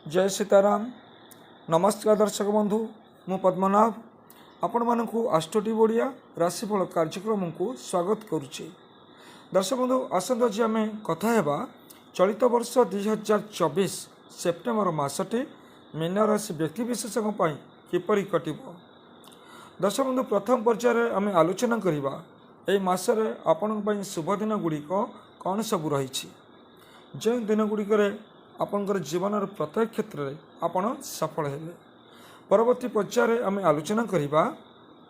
जय सीताराम। नमस्कार दर्शक बंधु, मु पद्मनाभ आपण मानक आष्टोटी ओडिया राशिफल कार्यक्रम को स्वागत करुच्ची। दर्शक बंधु आसत आज आम कथा हेबा चलित वर्ष 2024 सेप्टेम्बर मासटी मीन राशि व्यक्तिविशेष किपरि कटिब। दर्शक बंधु प्रथम पर्यायर आम आलोचना करवा यही मसरे आपण शुभ दिन गुड़िक कौन सब रही। जो दिन गुड़िक आपणकर जीवन प्रत्येक क्षेत्र में आपण सफल हेबे। परवर्ती पर्यायर आम आलोचना करवा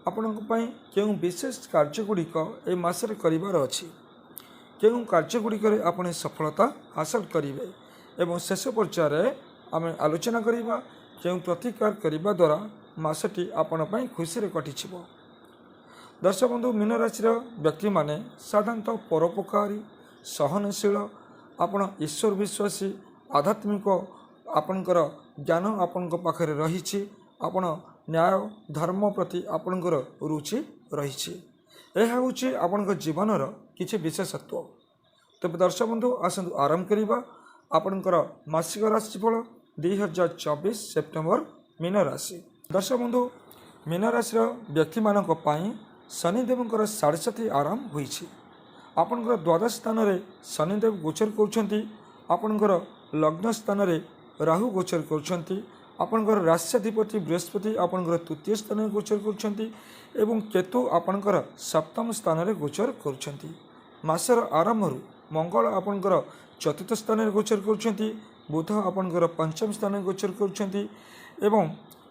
आपण क्यों विशेष कार्यगुड़िक ए मसरे करार अच्छी, क्यों कार्यगुड़िक आप सफलता हासिल करेंगे एवं शेष पर्यायर आम आलोचना करवा क्यों प्रतिकार करने द्वारा मसटी आपण खुशी कटि। दर्शक बंधु मीन राशि व्यक्ति माने साधारणतः परोपकारी सहनशील आपण ईश्वर विश्वासी आध्यात्मिक आपणकर ज्ञान आपण पाखे रही आपण न्याय धर्म प्रति आपणकर रुचि रही। यह हूँ आपण जीवनर किसी विशेषत्व। तब दर्शक बंधु आसतु आरंभ करवा आपणकर मासिक राशिफल 2024 सेप्टेम्बर मीन राशि। दर्शक बंधु मीन राशि व्यक्ति मानक शनिदेव साढ़े साथी आरंभ होती। आपणकर द्वादश स्थान में शनिदेव गोचर कर आपणकर लग्न स्थान में राहु गोचर कर राष्ट्राधिपति बृहस्पति आपणकर तृतीय स्थान में गोचर कर केतु आपणकर सप्तम स्थान में गोचर कर। मासर आरंभ मंगल आपणकर चतुर्थ स्थान में गोचर कर, बुध आपणकर पंचम स्थान में गोचर कर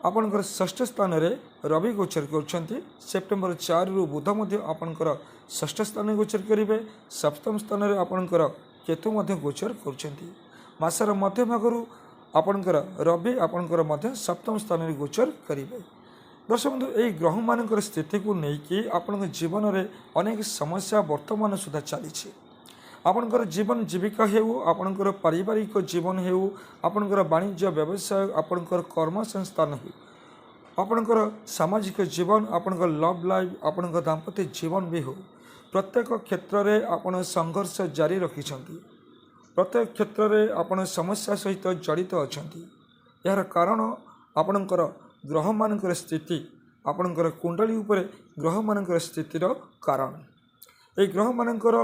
आपणकर षष्ठ स्थान में रवि गोचर कर। सेप्टेम्बर 4 रु बुध मध्य आपणकर षष्ठ स्थान में गोचर करेंगे। सप्तम स्थान में आपणकर केतु मध्य गोचर कर। मासर मध्य भागरू आपणकर रवि आपणकर मध्य सप्तम स्थान में गोचर करेंगे। दर्शक बंधु यही ग्रह मान स्थिति को लेकिन आपण जीवन में अनेक समस्या वर्तमान सुधा चली। आपणकर जीवन जीविका हेउ आपणकर पारिवारिक जीवन हेउ आपणकर वाणिज्य व्यवसाय आपणकर कर्म संस्थान हो आपणकर सामाजिक जीवन आपणकर लव लाइफ आपणकर दाम्पत्य जीवन भी हो प्रत्येक क्षेत्र में आपण संघर्ष जारी रखिछंती। प्रत्येक क्षेत्र में आपण समस्या सहित जड़ित अच्छा। यार कारण आपणकर ग्रह मानकर स्थिति आपणकर कुंडली उपरे ग्रह मानकर स्थितिर कारण। ये ग्रह मानकर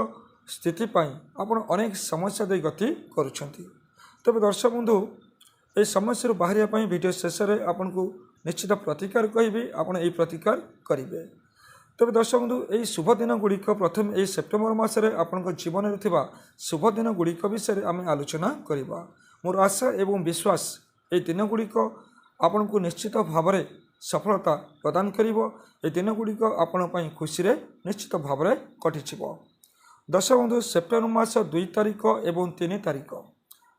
स्थिति आपण अनेक समस्या दे गति करुछंती। तबे दर्शक बंधु ये समस्या बाहर वीडियो शेष में आपन को निश्चित प्रतिकार कहि आपन ये प्रतिकार करेंगे। तबे दर्शक बंधु यही शुभ दिन गुड़िक प्रथम यही सेप्टेम्बर मासरे आपन जीवन में थिबा शुभ दिन गुड़िक विषय आम आलोचना करवा। मोर आशा एवं विश्वास ये दिन गुड़िक आपन को निश्चित भाव में सफलता प्रदान करिवो। ये दिन गुड़िक आपण खुशी निश्चित भाव में कटि। दर्शक बंधु सेप्टेम्बर मास 2 तारिख एवं 3 तारिख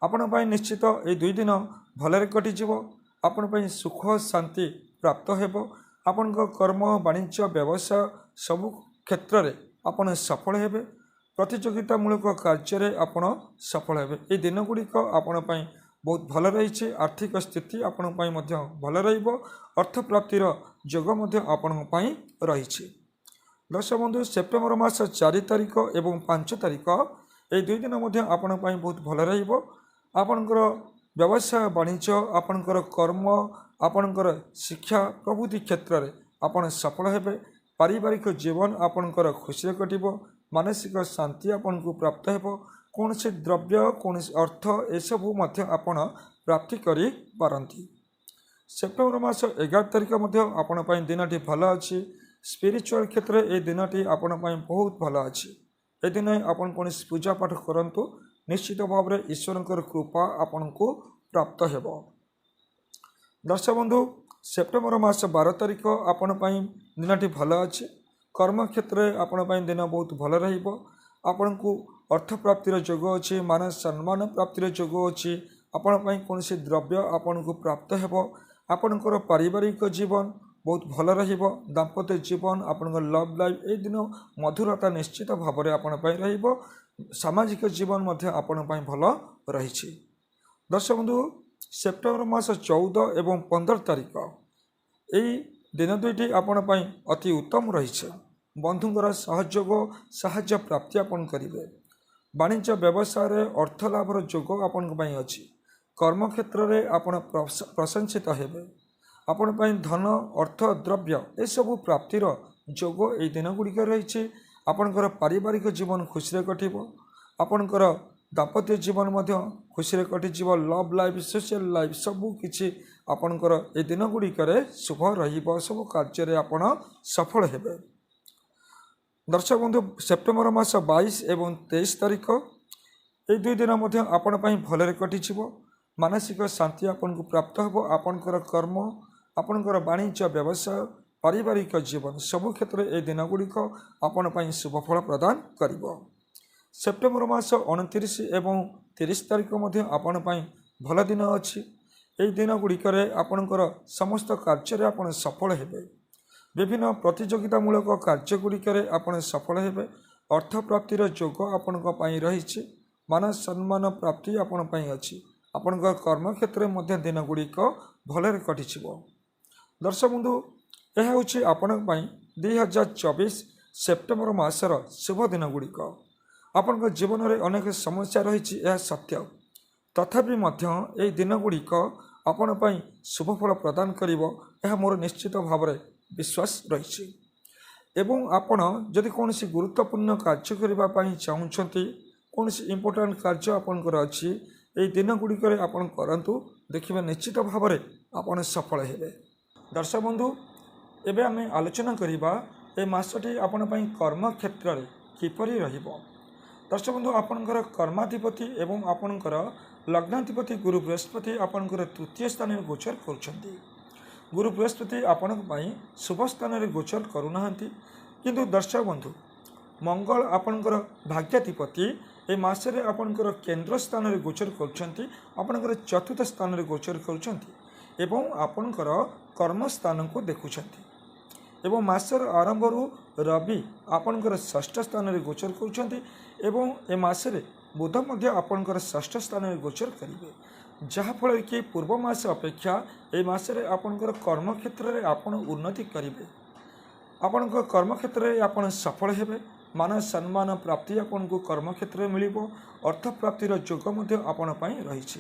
आपण निश्चित ये 2 दिन भलरे कटिज। आपण सुख शांति प्राप्त हेब। आपण कर्म वाणिज्य व्यवसाय सबु क्षेत्र में आपण सफल हेबे। प्रतियोगितामूलक कार्य आपण सफल हेबे। ये दिन गुड़िक आपण बहुत भल रही। आर्थिक स्थिति आपण भल रहिबो। अर्थ प्राप्तिर जोग आपण रही। दर्शक बंधु सेप्टेम्बर मास 4 तारिख एवं 5 तारिख ये 2 दिन आपण बहुत भल रहिबो। आपणकर व्यवसाय वाणिज्य आपणकर कर्म आपणकर शिक्षा प्रभृति क्षेत्र में आपण सफल हेबे। पारिवारिक जीवन आपणकर खुशी कटिब। मानसिक शांति आपन को प्राप्त हेबो। कौन से द्रव्य कौन अर्थ एसबू आपण प्राप्ति करि पारंती। सेप्टेम्बर मास 11 तारिख आपण दिनटी भल अच्छी। स्पिरिचुअल क्षेत्र में ये दिनटी आपण बहुत भल अच्छी। ए दिन आपन कौन पूजा पाठ करंतु निश्चित भाव में ईश्वर कृपा आपन को प्राप्त हेब। दर्शक बंधु सेप्टेम्बर मास 12 तारिख आपण दिनटी भल अच्छी। कर्म क्षेत्र में आपण दिन बहुत भल रहिबो। आपण को अर्थ प्राप्तिर जोग अच्छी। मान सम्मान प्राप्तिर जोग अच्छी। आपण कौन द्रव्य आपन को प्राप्त हेब। आपणकर पारिवारिक जीवन बहुत भल रहिबो। दाम्पत्य जीवन आपण लव लाइफ ए दिन मधुरता निश्चित भाव में आपण रहिबो। सामाजिक जीवन मध्य आपण भल रही। दर्शक बंधु सेप्टेम्बर मास 14 एवं 15 तारिख यही दिन दुईटी आपण अति उत्तम रही। बंधुंकर सहयोग साहाय्य प्राप्ति आपण करेंगे। वाणिज्य व्यवसाय अर्थ लाभर जोग आपण अच्छी। କର୍ମକ୍ଷେତ୍ରରେ ଆପଣ ପ୍ରଶଂସିତ ହେବେ। ଆପଣ ପାଇଁ ଧନ ଅର୍ଥ ଦ୍ରବ୍ୟ ଏସବୁ ପ୍ରାପ୍ତିର ଯୋଗ ଏହି ଦିନ ଗୁଡ଼ିକ ରହିଛି। ଆପଣଙ୍କର ପାରିବାରିକ ଜୀବନ ଖୁସିରେ କଟିବ। ଆପଣଙ୍କର ଦାମ୍ପତ୍ୟ ଜୀବନ ମଧ୍ୟ ଖୁସିରେ କଟିଯିବ। ଲଭ୍ ଲାଇଫ୍, ସୋସିଆଲ୍ ଲାଇଫ୍ ସବୁ କିଛି ଆପଣଙ୍କର ଏ ଦିନ ଗୁଡ଼ିକରେ ଶୁଭ ରହିବ। ସବୁ କାର୍ଯ୍ୟରେ ଆପଣ ସଫଳ ହେବେ। ଦର୍ଶକ ବନ୍ଧୁ, ସେପ୍ଟେମ୍ବର ମାସ 22 ଏବଂ 23 ତାରିଖ এই ଦୁଇ ଦିନ ମଧ୍ୟ ଆପଣ ପାଇଁ ଭଲରେ କଟିଯିବ। ମାନସିକ ଶାନ୍ତି ଆପଣଙ୍କୁ ପ୍ରାପ୍ତ ହେବ। ଆପଣଙ୍କର କର୍ମ, ଆପଣଙ୍କର ବାଣିଜ୍ୟ, ବ୍ୟବସାୟ, ପାରିବାରିକ ଜୀବନ ସବୁ କ୍ଷେତ୍ରରେ ଏହି ଦିନ ଗୁଡ଼ିକ ଆପଣ ପାଇଁ ଶୁଭଫଳ ପ୍ରଦାନ କରିବ। ସେପ୍ଟେମ୍ବର ମାସ 29 ଏବଂ 30 ତାରିଖ ମଧ୍ୟ ଆପଣ ପାଇଁ ଭଲ ଦିନ ଅଛି। ଏହି ଦିନ ଗୁଡ଼ିକରେ ଆପଣଙ୍କର ସମସ୍ତ କାର୍ଯ୍ୟରେ ଆପଣ ସଫଳ ହେବେ। ବିଭିନ୍ନ ପ୍ରତିଯୋଗିତାମୂଳକ କାର୍ଯ୍ୟ ଗୁଡ଼ିକରେ ଆପଣ ସଫଳ ହେବେ। ଅର୍ଥ ପ୍ରାପ୍ତିର ଯୋଗ ଆପଣଙ୍କ ପାଇଁ ରହିଛି। ମାନ ସମ୍ମାନ ପ୍ରାପ୍ତି ଆପଣ ପାଇଁ ଅଛି। ଆପଣଙ୍କ କର୍ମକ୍ଷେତ୍ରରେ ମଧ୍ୟ ଦିନ ଗୁଡ଼ିକ ଭଲରେ କଟିଯିବ। ଦର୍ଶକ ବନ୍ଧୁ, ଏହା ହେଉଛି ଆପଣଙ୍କ ପାଇଁ 2024 ସେପ୍ଟେମ୍ବର ମାସର ଶୁଭ ଦିନ ଗୁଡ଼ିକ। ଆପଣଙ୍କ ଜୀବନରେ ଅନେକ ସମସ୍ୟା ରହିଛି, ଏହା ସତ୍ୟ। ତଥାପି ମଧ୍ୟ ଏହି ଦିନ ଗୁଡ଼ିକ ଆପଣ ପାଇଁ ଶୁଭଫଳ ପ୍ରଦାନ କରିବ, ଏହା ମୋର ନିଶ୍ଚିତ ଭାବରେ ବିଶ୍ୱାସ ରହିଛି। ଏବଂ ଆପଣ ଯଦି କୌଣସି ଗୁରୁତ୍ୱପୂର୍ଣ୍ଣ କାର୍ଯ୍ୟ କରିବା ପାଇଁ ଚାହୁଁଛନ୍ତି, କୌଣସି ଇମ୍ପୋର୍ଟାଣ୍ଟ କାର୍ଯ୍ୟ ଆପଣଙ୍କର ଅଛି, ଏହି ଦିନ ଗୁଡ଼ିକରେ ଆପଣ କରନ୍ତୁ, ଦେଖିବେ ନିଶ୍ଚିତ ଭାବରେ ଆପଣ ସଫଳ ହେବେ। ଦର୍ଶକ ବନ୍ଧୁ, ଏବେ ଆମେ ଆଲୋଚନା କରିବା ଏ ମାସଟି ଆପଣ ପାଇଁ କର୍ମକ୍ଷେତ୍ରରେ କିପରି ରହିବ। ଦର୍ଶକ ବନ୍ଧୁ, ଆପଣଙ୍କର କର୍ମାଧିପତି ଏବଂ ଆପଣଙ୍କର ଲଗ୍ନାଧିପତି ଗୁରୁ ବୃହସ୍ପତି ଆପଣଙ୍କର ତୃତୀୟ ସ୍ଥାନରେ ଗୋଚର କରୁଛନ୍ତି। ଗୁରୁ ବୃହସ୍ପତି ଆପଣଙ୍କ ପାଇଁ ଶୁଭ ସ୍ଥାନରେ ଗୋଚର କରୁନାହାନ୍ତି। କିନ୍ତୁ ଦର୍ଶକ ବନ୍ଧୁ, ମଙ୍ଗଳ ଆପଣଙ୍କର ଭାଗ୍ୟାଧିପତି ଏ ମାସରେ ଆପଣଙ୍କର କେନ୍ଦ୍ର ସ୍ଥାନରେ ଗୋଚର କରୁଛନ୍ତି। ଆପଣଙ୍କର ଚତୁର୍ଥ ସ୍ଥାନରେ ଗୋଚର କରୁଛନ୍ତି ଏବଂ ଆପଣଙ୍କର କର୍ମସ୍ଥାନକୁ ଦେଖୁଛନ୍ତି। ଏବଂ ମାସର ଆରମ୍ଭରୁ ରବି ଆପଣଙ୍କର ଷଷ୍ଠ ସ୍ଥାନରେ ଗୋଚର କରୁଛନ୍ତି ଏବଂ ଏ ମାସରେ ବୁଧ ମଧ୍ୟ ଆପଣଙ୍କର ଷଷ୍ଠ ସ୍ଥାନରେ ଗୋଚର କରିବେ। ଯାହାଫଳରେ କି ପୂର୍ବ ମାସ ଅପେକ୍ଷା ଏହି ମାସରେ ଆପଣଙ୍କର କର୍ମକ୍ଷେତ୍ରରେ ଆପଣ ଉନ୍ନତି କରିବେ। ଆପଣଙ୍କ କର୍ମକ୍ଷେତ୍ରରେ ଆପଣ ସଫଳ ହେବେ। ମାନ ସମ୍ମାନ ପ୍ରାପ୍ତି ଆପଣଙ୍କୁ କର୍ମକ୍ଷେତ୍ରରେ ମିଳିବ। ଅର୍ଥ ପ୍ରାପ୍ତିର ଯୋଗ ମଧ୍ୟ ଆପଣ ପାଇଁ ରହିଛି।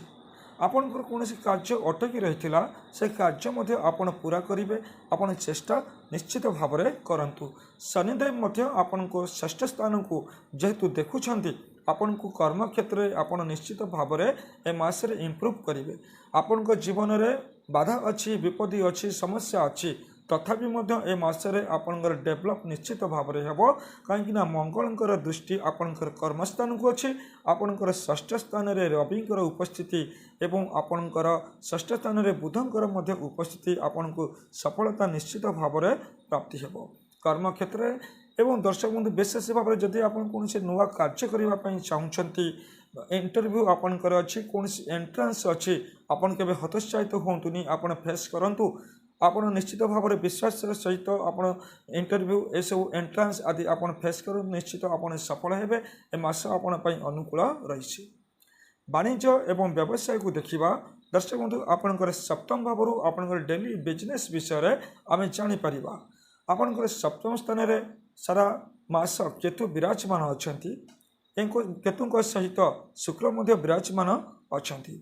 ଆପଣଙ୍କର କୌଣସି କାର୍ଯ୍ୟ ଅଟକି ରହିଥିଲା, ସେ କାର୍ଯ୍ୟ ମଧ୍ୟ ଆପଣ ପୁରା କରିବେ। ଆପଣ ଚେଷ୍ଟା ନିଶ୍ଚିତ ଭାବରେ କରନ୍ତୁ। ଶନିଦେବ ମଧ୍ୟ ଆପଣଙ୍କୁ ଷଷ୍ଠ ସ୍ଥାନକୁ ଯେହେତୁ ଦେଖୁଛନ୍ତି, ଆପଣଙ୍କୁ କର୍ମକ୍ଷେତ୍ରରେ ଆପଣ ନିଶ୍ଚିତ ଭାବରେ ଏ ମାସରେ ଇମ୍ପ୍ରୁଭ୍ କରିବେ। ଆପଣଙ୍କ ଜୀବନରେ ବାଧା ଅଛି, ବିପତ୍ତି ଅଛି, ସମସ୍ୟା ଅଛି, ତଥାପି ମଧ୍ୟ ଏ ମାସରେ ଆପଣଙ୍କର ଡେଭଲପ୍ ନିଶ୍ଚିତ ଭାବରେ ହେବ। କାହିଁକିନା ମଙ୍ଗଳଙ୍କର ଦୃଷ୍ଟି ଆପଣଙ୍କର କର୍ମସ୍ଥାନକୁ ଅଛି। ଆପଣଙ୍କର ଷଷ୍ଠ ସ୍ଥାନରେ ରବିଙ୍କର ଉପସ୍ଥିତି ଏବଂ ଆପଣଙ୍କର ଷଷ୍ଠ ସ୍ଥାନରେ ବୁଧଙ୍କର ମଧ୍ୟ ଉପସ୍ଥିତି ଆପଣଙ୍କୁ ସଫଳତା ନିଶ୍ଚିତ ଭାବରେ ପ୍ରାପ୍ତି ହେବ କର୍ମକ୍ଷେତ୍ରରେ। ଏବଂ ଦର୍ଶକ ବନ୍ଧୁ, ବିଶେଷ ଭାବରେ ଯଦି ଆପଣ କୌଣସି ନୂଆ କାର୍ଯ୍ୟ କରିବା ପାଇଁ ଚାହୁଁଛନ୍ତି, ଇଣ୍ଟରଭ୍ୟୁ ଆପଣଙ୍କର ଅଛି, କୌଣସି ଏଣ୍ଟ୍ରାନ୍ସ ଅଛି, ଆପଣ କେବେ ହତୋତ୍ସାହିତ ହୁଅନ୍ତୁନି, ଆପଣ ଫେସ୍ କରନ୍ତୁ। ଆପଣ ନିଶ୍ଚିତ ଭାବରେ ବିଶ୍ୱାସର ସହିତ ଆପଣ ଇଣ୍ଟରଭ୍ୟୁ ଏସବୁ ଏଣ୍ଟ୍ରାନ୍ସ ଆଦି ଆପଣ ଫେସ୍ କରନ୍ତୁ, ନିଶ୍ଚିତ ଆପଣ ସଫଳ ହେବେ। ଏ ମାସ ଆପଣ ପାଇଁ ଅନୁକୂଳ ରହିଛି। ବାଣିଜ୍ୟ ଏବଂ ବ୍ୟବସାୟକୁ ଦେଖିବା। ଦର୍ଶକ ବନ୍ଧୁ, ଆପଣଙ୍କର ସପ୍ତମ ଭାବରୁ ଆପଣଙ୍କର ଡେଲି ବିଜନେସ୍ ବିଷୟରେ ଆମେ ଜାଣିପାରିବା। ଆପଣଙ୍କର ସପ୍ତମ ସ୍ଥାନରେ ସାରା ମାସ କେତୁ ବିରାଜମାନ ଅଛନ୍ତି। କେତୁଙ୍କ ସହିତ ଶୁକ୍ର ମଧ୍ୟ ବିରାଜମାନ ଅଛନ୍ତି।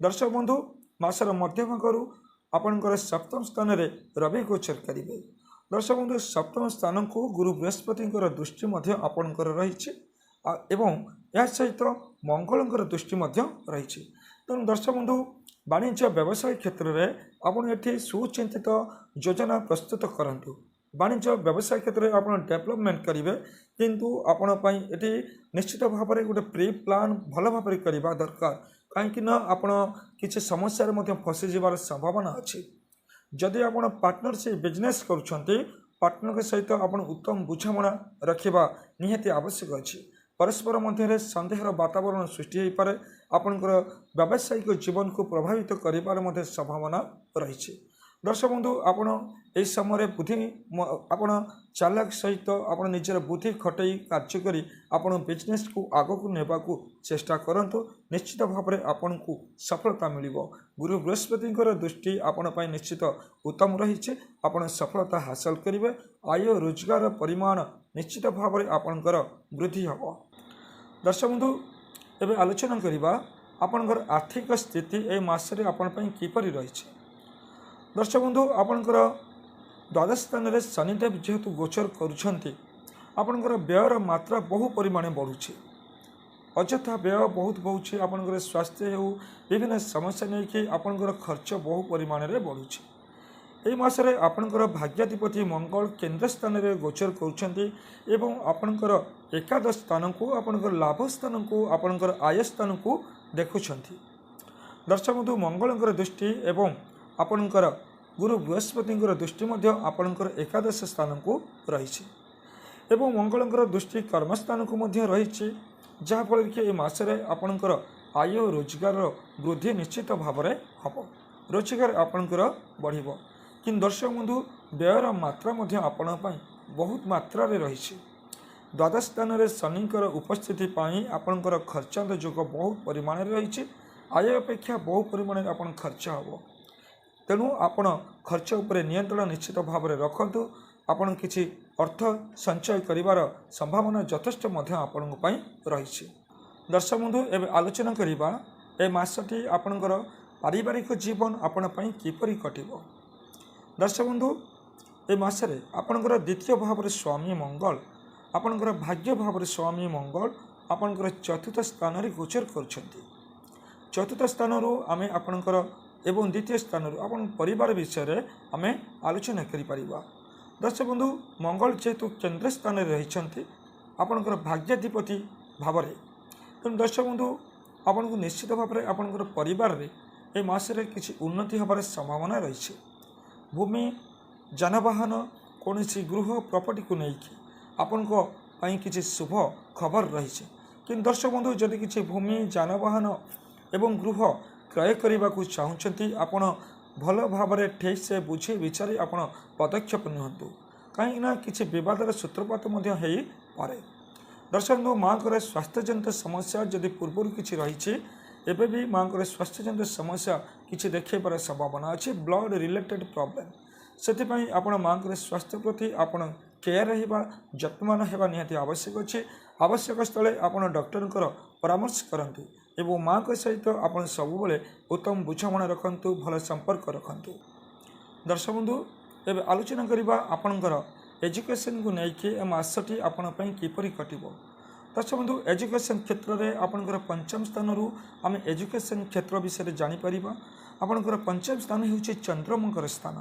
ଦର୍ଶକ ବନ୍ଧୁ, ମାସର ମଧ୍ୟଭାଗରୁ ଆପଣଙ୍କର ସପ୍ତମ ସ୍ଥାନରେ ରବି ଗୋଚର କରିବେ। ଦର୍ଶକ ବନ୍ଧୁ, ସପ୍ତମ ସ୍ଥାନକୁ ଗୁରୁ ବୃହସ୍ପତିଙ୍କର ଦୃଷ୍ଟି ମଧ୍ୟ ଆପଣଙ୍କର ରହିଛି ଏବଂ ଏହା ସହିତ ମଙ୍ଗଳଙ୍କର ଦୃଷ୍ଟି ମଧ୍ୟ ରହିଛି। ତେଣୁ ଦର୍ଶକ ବନ୍ଧୁ, ବାଣିଜ୍ୟ ବ୍ୟବସାୟ କ୍ଷେତ୍ରରେ ଆପଣ ଏଠି ସୁଚିନ୍ତିତ ଯୋଜନା ପ୍ରସ୍ତୁତ କରନ୍ତୁ। ବାଣିଜ୍ୟ ବ୍ୟବସାୟ କ୍ଷେତ୍ରରେ ଆପଣ ଡେଭଲପମେଣ୍ଟ କରିବେ, କିନ୍ତୁ ଆପଣ ପାଇଁ ଏଠି ନିଶ୍ଚିତ ଭାବରେ ଗୋଟେ ପ୍ରି ପ୍ଲାନ୍ ଭଲ ଭାବରେ କରିବା ଦରକାର। କାହିଁକି ନା ଆପଣ କିଛି ସମସ୍ୟାରେ ମଧ୍ୟ ଫସିଯିବାର ସମ୍ଭାବନା ଅଛି। ଯଦି ଆପଣ ପାର୍ଟନରସିପ୍ ବିଜନେସ୍ କରୁଛନ୍ତି, ପାର୍ଟନରଙ୍କ ସହିତ ଆପଣ ଉତ୍ତମ ବୁଝାମଣା ରଖିବା ନିହାତି ଆବଶ୍ୟକ ଅଛି। ପରସ୍ପର ମଧ୍ୟରେ ସନ୍ଦେହର ବାତାବରଣ ସୃଷ୍ଟି ହୋଇପାରେ। ଆପଣଙ୍କର ବ୍ୟାବସାୟିକ ଜୀବନକୁ ପ୍ରଭାବିତ କରିବାର ମଧ୍ୟ ସମ୍ଭାବନା ରହିଛି। ଦର୍ଶକ ବନ୍ଧୁ, ଆପଣ ଏହି ସମୟରେ ଆପଣ ଚାଲାକ ସହିତ ଆପଣ ନିଜର ବୁଦ୍ଧି ଖଟାଇ କାର୍ଯ୍ୟ କରି ଆପଣ ବିଜନେସ୍କୁ ଆଗକୁ ନେବାକୁ ଚେଷ୍ଟା କରନ୍ତୁ। ନିଶ୍ଚିତ ଭାବରେ ଆପଣଙ୍କୁ ସଫଳତା ମିଳିବ। ଗୁରୁ ବୃହସ୍ପତିଙ୍କର ଦୃଷ୍ଟି ଆପଣ ପାଇଁ ନିଶ୍ଚିତ ଉତ୍ତମ ରହିଛି। ଆପଣ ସଫଳତା ହାସଲ କରିବେ। ଆୟ ରୋଜଗାର ପରିମାଣ ନିଶ୍ଚିତ ଭାବରେ ଆପଣଙ୍କର ବୃଦ୍ଧି ହେବ। ଦର୍ଶକ ବନ୍ଧୁ, ଏବେ ଆଲୋଚନା କରିବା ଆପଣଙ୍କର ଆର୍ଥିକ ସ୍ଥିତି ଏ ମାସରେ ଆପଣ ପାଇଁ କିପରି ରହିଛି। ଦର୍ଶକ ବନ୍ଧୁ ଆପଣଙ୍କର ଦ୍ୱାଦଶ ସ୍ଥାନରେ ଶନିଦେବ ଯେହେତୁ ଗୋଚର କରୁଛନ୍ତି ଆପଣଙ୍କର ବ୍ୟୟର ମାତ୍ରା ବହୁ ପରିମାଣରେ ବଢ଼ୁଛି। ଅଯଥା ବ୍ୟୟ ବହୁତ ବଢ଼ୁଛି। ଆପଣଙ୍କର ସ୍ୱାସ୍ଥ୍ୟ ହେଉ ବିଭିନ୍ନ ସମସ୍ୟା ନେଇକି ଆପଣଙ୍କର ଖର୍ଚ୍ଚ ବହୁ ପରିମାଣରେ ବଢ଼ୁଛି। ଏହି ମାସରେ ଆପଣଙ୍କର ଭାଗ୍ୟାଧିପତି ମଙ୍ଗଳ କେନ୍ଦ୍ର ସ୍ଥାନରେ ଗୋଚର କରୁଛନ୍ତି ଏବଂ ଆପଣଙ୍କର ଏକାଦଶ ସ୍ଥାନକୁ ଆପଣଙ୍କର ଲାଭ ସ୍ଥାନକୁ ଆପଣଙ୍କର ଆୟ ସ୍ଥାନକୁ ଦେଖୁଛନ୍ତି। ଦର୍ଶକ ବନ୍ଧୁ ମଙ୍ଗଳଙ୍କର ଦୃଷ୍ଟି ଏବଂ ଆପଣଙ୍କର ଗୁରୁ ବୃହସ୍ପତିଙ୍କର ଦୃଷ୍ଟି ମଧ୍ୟ ଆପଣଙ୍କର ଏକାଦଶ ସ୍ଥାନକୁ ରହିଛି ଏବଂ ମଙ୍ଗଳଙ୍କର ଦୃଷ୍ଟି କର୍ମସ୍ଥାନକୁ ମଧ୍ୟ ରହିଛି, ଯାହାଫଳରେ କି ଏ ମାସରେ ଆପଣଙ୍କର ଆୟ ଓ ରୋଜଗାରର ବୃଦ୍ଧି ନିଶ୍ଚିତ ଭାବରେ ହେବ। ରୋଜଗାର ଆପଣଙ୍କର ବଢ଼ିବ, କିନ୍ତୁ ଦର୍ଶକ ବନ୍ଧୁ ବ୍ୟୟର ମାତ୍ରା ମଧ୍ୟ ଆପଣଙ୍କ ପାଇଁ ବହୁତ ମାତ୍ରାରେ ରହିଛି। ଦ୍ୱାଦଶ ସ୍ଥାନରେ ଶନିଙ୍କର ଉପସ୍ଥିତି ପାଇଁ ଆପଣଙ୍କର ଖର୍ଚ୍ଚାନ୍ତ ଯୋଗ ବହୁତ ପରିମାଣରେ ରହିଛି। ଆୟ ଅପେକ୍ଷା ବହୁ ପରିମାଣରେ ଆପଣ ଖର୍ଚ୍ଚ ହେବ, ତେଣୁ ଆପଣ ଖର୍ଚ୍ଚ ଉପରେ ନିୟନ୍ତ୍ରଣ ନିଶ୍ଚିତ ଭାବରେ ରଖନ୍ତୁ। ଆପଣ କିଛି ଅର୍ଥ ସଞ୍ଚୟ କରିବାର ସମ୍ଭାବନା ଯଥେଷ୍ଟ ମଧ୍ୟ ଆପଣଙ୍କ ପାଇଁ ରହିଛି। ଦର୍ଶକ ବନ୍ଧୁ ଏବେ ଆଲୋଚନା କରିବା ଏ ମାସଟି ଆପଣଙ୍କର ପାରିବାରିକ ଜୀବନ ଆପଣ ପାଇଁ କିପରି କଟିବ। ଦର୍ଶକ ବନ୍ଧୁ ଏ ମାସରେ ଆପଣଙ୍କର ଦ୍ୱିତୀୟ ଭାବରେ ସ୍ୱାମୀ ମଙ୍ଗଳ ଆପଣଙ୍କର ଭାଗ୍ୟ ଭାବରେ ସ୍ୱାମୀ ମଙ୍ଗଳ ଆପଣଙ୍କର ଚତୁର୍ଥ ସ୍ଥାନରେ ଗୋଚର କରୁଛନ୍ତି। ଚତୁର୍ଥ ସ୍ଥାନରୁ ଆମେ ଆପଣଙ୍କର ଏବଂ ଦ୍ୱିତୀୟ ସ୍ଥାନରୁ ଆପଣଙ୍କ ପରିବାର ବିଷୟରେ ଆମେ ଆଲୋଚନା କରିପାରିବା। ଦର୍ଶକ ବନ୍ଧୁ ମଙ୍ଗଳ ଯେହେତୁ କେନ୍ଦ୍ର ସ୍ଥାନରେ ରହିଛନ୍ତି ଆପଣଙ୍କର ଭାଗ୍ୟାଧିପତି ଭାବରେ, ତେଣୁ ଦର୍ଶକ ବନ୍ଧୁ ଆପଣଙ୍କୁ ନିଶ୍ଚିତ ଭାବରେ ଆପଣଙ୍କର ପରିବାରରେ ଏ ମାସରେ କିଛି ଉନ୍ନତି ହେବାର ସମ୍ଭାବନା ରହିଛି। ଭୂମି ଯାନବାହନ କୌଣସି ଗୃହ ପ୍ରପର୍ଟିକୁ ନେଇକି ଆପଣଙ୍କ ପାଇଁ କିଛି ଶୁଭ ଖବର ରହିଛି। କିନ୍ତୁ ଦର୍ଶକ ବନ୍ଧୁ ଯଦି କିଛି ଭୂମି ଯାନବାହନ ଏବଂ ଗୃହ କ୍ରୟ କରିବାକୁ ଚାହୁଁଛନ୍ତି ଆପଣ ଭଲ ଭାବରେ ଠିକ୍ସେ ବୁଝି ବିଚାରି ଆପଣ ପଦକ୍ଷେପ ନିଅନ୍ତୁ, କାହିଁକିନା କିଛି ବିବାଦର ସୂତ୍ରପାତ ମଧ୍ୟ ହୋଇପାରେ। ଦର୍ଶକ ବନ୍ଧୁ ମାଆଙ୍କର ସ୍ୱାସ୍ଥ୍ୟଜନିତ ସମସ୍ୟା ଯଦି ପୂର୍ବରୁ କିଛି ରହିଛି ଏବେ ବି ମାଆଙ୍କର ସ୍ୱାସ୍ଥ୍ୟଜନିତ ସମସ୍ୟା କିଛି ଦେଖାଇବାର ସମ୍ଭାବନା ଅଛି, ବ୍ଲଡ଼ ରିଲେଟେଡ୍ ପ୍ରୋବ୍ଲେମ୍। ସେଥିପାଇଁ ଆପଣ ମାଆଙ୍କର ସ୍ୱାସ୍ଥ୍ୟ ପ୍ରତି ଆପଣ କେୟାର ରହିବା ଯତ୍ନବାନ ହେବା ନିହାତି ଆବଶ୍ୟକ ଅଛି। ଆବଶ୍ୟକ ସ୍ଥଳେ ଆପଣ ଡକ୍ଟରଙ୍କର ପରାମର୍ଶ କରନ୍ତୁ ଏବଂ ମାଆଙ୍କ ସହିତ ଆପଣ ସବୁବେଳେ ଉତ୍ତମ ବୁଝାମଣା ରଖନ୍ତୁ, ଭଲ ସମ୍ପର୍କ ରଖନ୍ତୁ। ଦର୍ଶକ ବନ୍ଧୁ ଏବେ ଆଲୋଚନା କରିବା ଆପଣଙ୍କର ଏଜୁକେସନକୁ ନେଇକି ଏ ମାସଟି ଆପଣଙ୍କ ପାଇଁ କିପରି କଟିବ। ଦର୍ଶକ ବନ୍ଧୁ ଏଜୁକେସନ୍ କ୍ଷେତ୍ରରେ ଆପଣଙ୍କର ପଞ୍ଚମ ସ୍ଥାନରୁ ଆମେ ଏଜୁକେସନ୍ କ୍ଷେତ୍ର ବିଷୟରେ ଜାଣିପାରିବା। ଆପଣଙ୍କର ପଞ୍ଚମ ସ୍ଥାନ ହେଉଛି ଚନ୍ଦ୍ରମାଙ୍କର ସ୍ଥାନ।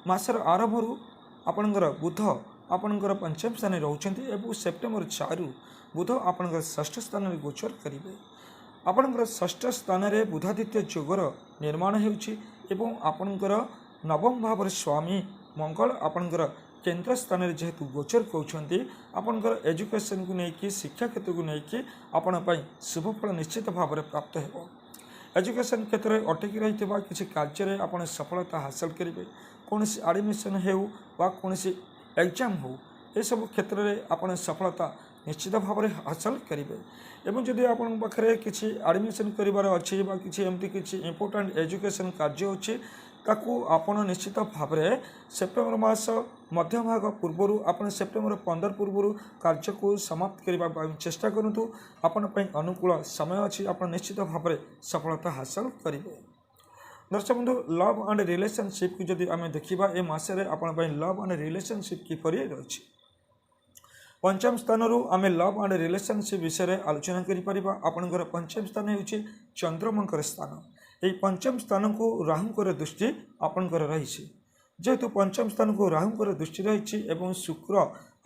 ମାସର ଆରମ୍ଭରୁ ଆପଣଙ୍କର ବୁଧ ଆପଣଙ୍କର ପଞ୍ଚମ ସ୍ଥାନରେ ରହୁଛନ୍ତି ଏବଂ ସେପ୍ଟେମ୍ବର 4 ବୁଧ ଆପଣଙ୍କର ଷଷ୍ଠ ସ୍ଥାନରେ ଗୋଚର କରିବେ। ଆପଣଙ୍କର ଷଷ୍ଠ ସ୍ଥାନରେ ବୁଧାଦିତ୍ୟ ଯୋଗର ନିର୍ମାଣ ହେଉଛି ଏବଂ ଆପଣଙ୍କର ନବମ ଭାବରେ ସ୍ୱାମୀ ମଙ୍ଗଳ ଆପଣଙ୍କର କେନ୍ଦ୍ର ସ୍ଥାନରେ ଯେହେତୁ ଗୋଚର କରୁଛନ୍ତି ଆପଣଙ୍କର ଏଜୁକେସନକୁ ନେଇକି ଶିକ୍ଷା କ୍ଷେତ୍ରକୁ ନେଇକି ଆପଣ ପାଇଁ ଶୁଭଫଳ ନିଶ୍ଚିତ ଭାବରେ ପ୍ରାପ୍ତ ହେବ। ଏଜୁକେସନ୍ କ୍ଷେତ୍ରରେ ଅଟକି ରହିଥିବା କିଛି କାର୍ଯ୍ୟରେ ଆପଣ ସଫଳତା ହାସଲ କରିବେ। କୌଣସି ଆଡ଼ମିସନ୍ ହେଉ ବା କୌଣସି ଏକ୍ଜାମ୍ ହେଉ ଏସବୁ କ୍ଷେତ୍ରରେ ଆପଣ ସଫଳତା ନିଶ୍ଚିତ ଭାବରେ ହାସଲ କରିବେ। ଏବଂ ଯଦି ଆପଣଙ୍କ ପାଖରେ କିଛି ଆଡ଼ମିସନ୍ କରିବାର ଅଛି ବା କିଛି ଏମିତି କିଛି ଇମ୍ପୋର୍ଟାଣ୍ଟ ଏଜୁକେସନ୍ କାର୍ଯ୍ୟ ଅଛି ତାକୁ ଆପଣ ନିଶ୍ଚିତ ଭାବରେ ସେପ୍ଟେମ୍ବର ମାସ ମଧ୍ୟଭାଗ ପୂର୍ବରୁ ଆପଣ ସେପ୍ଟେମ୍ବର 15 ପୂର୍ବରୁ କାର୍ଯ୍ୟକୁ ସମାପ୍ତ କରିବା ପାଇଁ ଚେଷ୍ଟା କରନ୍ତୁ। ଆପଣ ପାଇଁ ଅନୁକୂଳ ସମୟ ଅଛି, ଆପଣ ନିଶ୍ଚିତ ଭାବରେ ସଫଳତା ହାସଲ କରିବେ। ଦର୍ଶକ ବନ୍ଧୁ ଲଭ୍ ଆଣ୍ଡ ରିଲେସନସିପ୍କୁ ଯଦି ଆମେ ଦେଖିବା ଏ ମାସରେ ଆପଣଙ୍କ ପାଇଁ ଲଭ୍ ଆଣ୍ଡ ରିଲେସନସିପ୍ କିପରି ରହିଛି। ପଞ୍ଚମ ସ୍ଥାନରୁ ଆମେ ଲଭ୍ ଆଣ୍ଡ ରିଲେସନସିପ୍ ବିଷୟରେ ଆଲୋଚନା କରିପାରିବା। ଆପଣଙ୍କର ପଞ୍ଚମ ସ୍ଥାନ ହେଉଛି ଚନ୍ଦ୍ରମାଙ୍କର ସ୍ଥାନ। ଏହି ପଞ୍ଚମ ସ୍ଥାନକୁ ରାହୁଙ୍କର ଦୃଷ୍ଟି ଆପଣଙ୍କର ରହିଛି। ଯେହେତୁ ପଞ୍ଚମ ସ୍ଥାନକୁ ରାହୁଙ୍କର ଦୃଷ୍ଟି ରହିଛି ଏବଂ ଶୁକ୍ର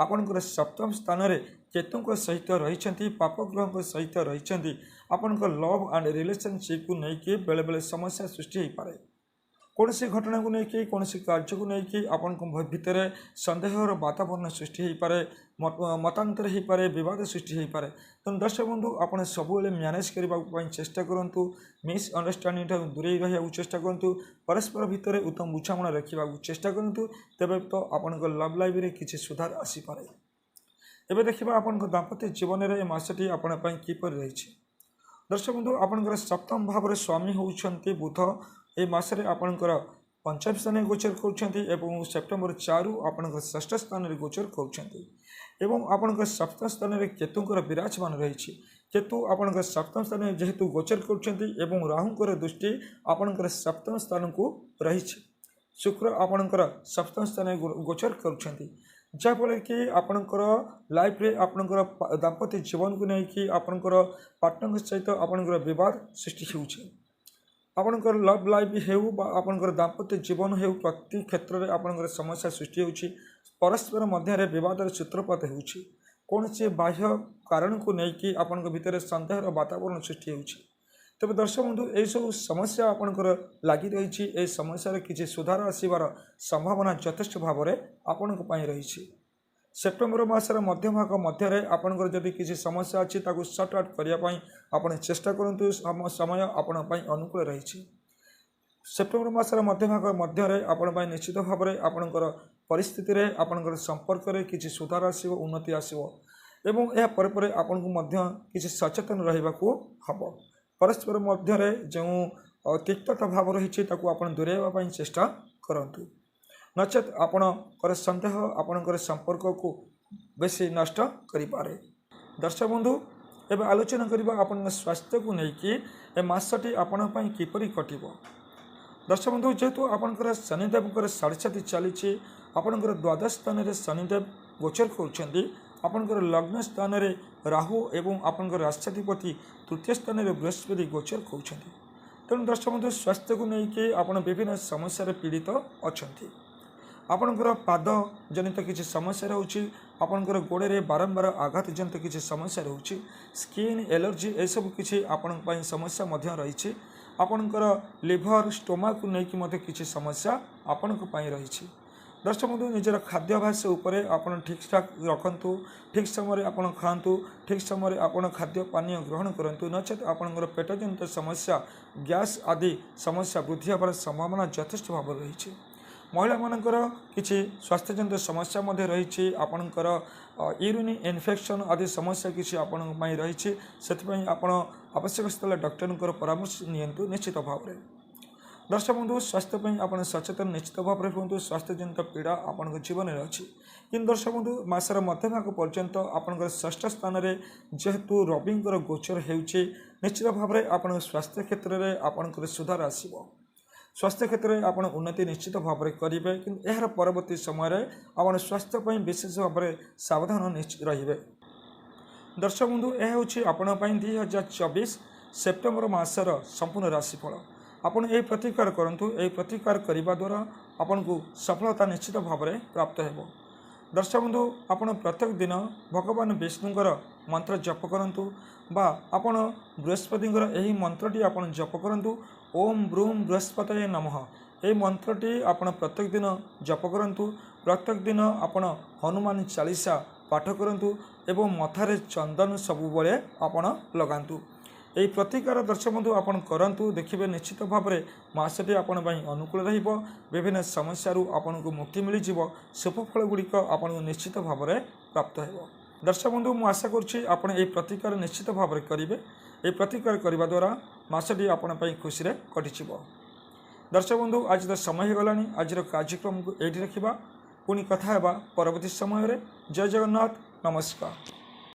ଆପଣଙ୍କର ସପ୍ତମ ସ୍ଥାନରେ କେତୁଙ୍କ ସହିତ ରହିଛନ୍ତି, ପାପ ଗ୍ରହଙ୍କ ସହିତ ରହିଛନ୍ତି, ଆପଣଙ୍କ ଲଭ୍ ଆଣ୍ଡ ରିଲେସନସିପ୍କୁ ନେଇକି ବେଳେବେଳେ ସମସ୍ୟା ସୃଷ୍ଟି ହୋଇପାରେ। କୌଣସି ଘଟଣାକୁ ନେଇକି କୌଣସି କାର୍ଯ୍ୟକୁ ନେଇକି ଆପଣଙ୍କ ଭିତରେ ସନ୍ଦେହର ବାତାବରଣ ସୃଷ୍ଟି ହୋଇପାରେ, ମତାନ୍ତର ହୋଇପାରେ, ବିବାଦ ସୃଷ୍ଟି ହୋଇପାରେ। ତେଣୁ ଦର୍ଶକ ବନ୍ଧୁ ଆପଣ ସବୁବେଳେ ମ୍ୟାନେଜ୍ କରିବା ପାଇଁ ଚେଷ୍ଟା କରନ୍ତୁ, ମିସ୍ ଅଣ୍ଡରଷ୍ଟାଣ୍ଡିଂ ଠାରୁ ଦୂରେଇ ରହିବାକୁ ଚେଷ୍ଟା କରନ୍ତୁ, ପରସ୍ପର ଭିତରେ ଉତ୍ତମ ବୁଝାମଣା ରଖିବାକୁ ଚେଷ୍ଟା କରନ୍ତୁ, ତେବେ ତ ଆପଣଙ୍କ ଲଭ୍ ଲାଇଫ୍ରେ କିଛି ସୁଧାର ଆସିପାରେ। ଏବେ ଦେଖିବା ଆପଣଙ୍କ ଦାମ୍ପତ୍ୟ ଜୀବନରେ ଏ ମାସଟି ଆପଣଙ୍କ ପାଇଁ କିପରି ରହିଛି। ଦର୍ଶକ ବନ୍ଧୁ ଆପଣଙ୍କର ସପ୍ତମ ଭାବରେ ସ୍ୱାମୀ ହେଉଛନ୍ତି ବୁଧ। ଏହି ମାସରେ ଆପଣଙ୍କର ପଞ୍ଚମ ସ୍ଥାନରେ ଗୋଚର କରୁଛନ୍ତି ଏବଂ ସେପ୍ଟେମ୍ବର 4 ଆପଣଙ୍କ ଷଷ୍ଠ ସ୍ଥାନରେ ଗୋଚର କରୁଛନ୍ତି ଏବଂ ଆପଣଙ୍କ ସପ୍ତମ ସ୍ଥାନରେ କେତୁଙ୍କର ବିରାଜମାନ ରହିଛି। केतु आपणकर सप्तम स्थान जेहेतु गोचर कर राहुंकर दृष्टि आपणकर सप्तम स्थान को रही। शुक्र आपणकर सप्तम स्थान गोचर कर जहाँफल कि आपणकर लाइफ रे आपणकर दाम्पत्य जीवन को लेकिन आपणकर पार्टनर सहित आपणकर विवाद सृष्टि होउछि। आपणकर लव लाइफ हेउ बा आपणकर दाम्पत्य जीवन हेउ प्रति क्षेत्र में आपणकर समस्या सृष्टि होउछि। परस्पर मध्य विवाद सूत्रपात होउछि। कौन से बाह्य कारण को लेकिन आपणकर भितर संदेहर वातावरण सृष्टि होउछि। तेज दर्शक बंधु यह सब समस्या आपणकर लगी रही। ए समस्या किसी सुधार आसबार संभावना यथेष्ट भाव में आपण रही। सेप्टेम्बर मासर मध्य भाग मध्य आपणकर जदि किसी समस्या अच्छी सर्ट आउट करने आप चेष्टा करूँ समय आपण अनुकूल रही। सेप्टेम्बर मासर मध्य भाग मध्य आपण निश्चित भाव में आपणकर परिस्थिति आपणकर संपर्क में किसी सुधार आसव उन्नति आसव एवं या पर आपन को किसी सचेतन रहा हम। परस्पर मध्य जो तिक्तता भाव रही आपन दूरेवाई चेष्टा करूँ नचेत आपणकर सन्देह आपणकर संपर्क को बेसी नष्ट करें। दर्शक बंधु एवं आलोचना करवा आपण स्वास्थ्य को लेकिन ए मासटी आपण किपरि कटिब। दर्शक बंधु जेहेतु आपणकर शनिदेव साढ़े साथी चली आपणकर द्वादश स्थान में शनिदेव गोचर कर आपणकर लग्न स्थान में राहु एवं आपणकर राष्ट्राधिपति तृतीय स्थान में बृहस्पति गोचर कर। तेणु दर्शक बंधु स्वास्थ्य को लेकिन आप विभिन्न समस्या पीड़ित अच्छा। आपणकर पाद जनित किसी समस्या रोचे आपणकर गोड़े बारंबार आघात जनित किसी समस्या रोचे स्किन एलर्जी ए सब किसी आपण समस्या रही। आपणकर लिभर स्टोमाक को लेकिन किसी समस्या आपण रही। दर्शक बंधु निजर खाद्याभ्यास उपरे आपण ठीक ठाक रखु ठीक समय आपण खातु ठीक समय आपण खाद्य पानीय ग्रहण करूँ नचेत आपणकर पेट जनित समस्या गैस आदि समस्या वृद्धि होवार संभावना यथेष्ट भाव रही। महिला मानकर किसी स्वास्थ्यजनित समस्या रही आपणकर यूरिन इन्फेक्शन आदि समस्या किसी आपण रही से आप आवश्यक स्थल डॉक्टर परामर्श नियंतु निश्चित भाव में। दर्शक बंधु स्वास्थ्य आप सचेतन निश्चित भाव में हूँ। स्वास्थ्यजनित पीड़ा आपण जीवन में अच्छी कि दर्शक बंधु मासर मध्य भाग पर्यंत आपणकर षष्ठ स्थान में जेहेतु रविंकर गोचर हो निश्चित भाव में आप स्वास्थ्य क्षेत्र में आपणकर सुधार आसव। स्वास्थ्य क्षेत्र में आप उन्नति निश्चित भाव में करेंगे कि यार परवर्ती समय आप स्वास्थ्य विशेष भाव में सावधान रे। दर्शक बंधु यह हूँ आपण 2024 सेप्टेम्बर मासर संपूर्ण राशिफल। आपड़ ये प्रतिकार करूँ ये प्रतिकार करने द्वारा आपन को सफलता निश्चित भाव में प्राप्त हो। दर्शक बंधु आपड़ प्रत्येक दिन भगवान विष्णुकर मंत्र जप करूँ बा आपड़ बृहस्पतिंकर यही मंत्रटी आप जप करूँ ओम ब्रूम बृहस्पतये नमः। ये मंत्रटी आपड़ प्रत्येक दिन जप करूँ। प्रत्येक दिन आपड़ हनुमान चालीसा पाठ करूँ एवं मथारे चंदन सबुबले आपड़ लगातु। यही प्रतिकार दर्शक बंधु आपन करंतु देखिए निश्चित भाव में मासटी आपण अनुकूल रहिबो। विभिन्न समस्यारू आपन को मुक्ति मिल जिवो। शुभफल गुड़िक आपन को निश्चित भाव में प्राप्त हो। दर्शक बंधु मु आशा करुच्ची आपण ये प्रतिकार निश्चित भाव में करेंगे। ये प्रतिकार करने द्वारा मासटी आपण खुशी कटिव। दर्शक बंधु आज तो समय हो गलानी आज कार्यक्रम को ये रखा पुणी कथा परवर्ती समय जय जगन्नाथ नमस्कार।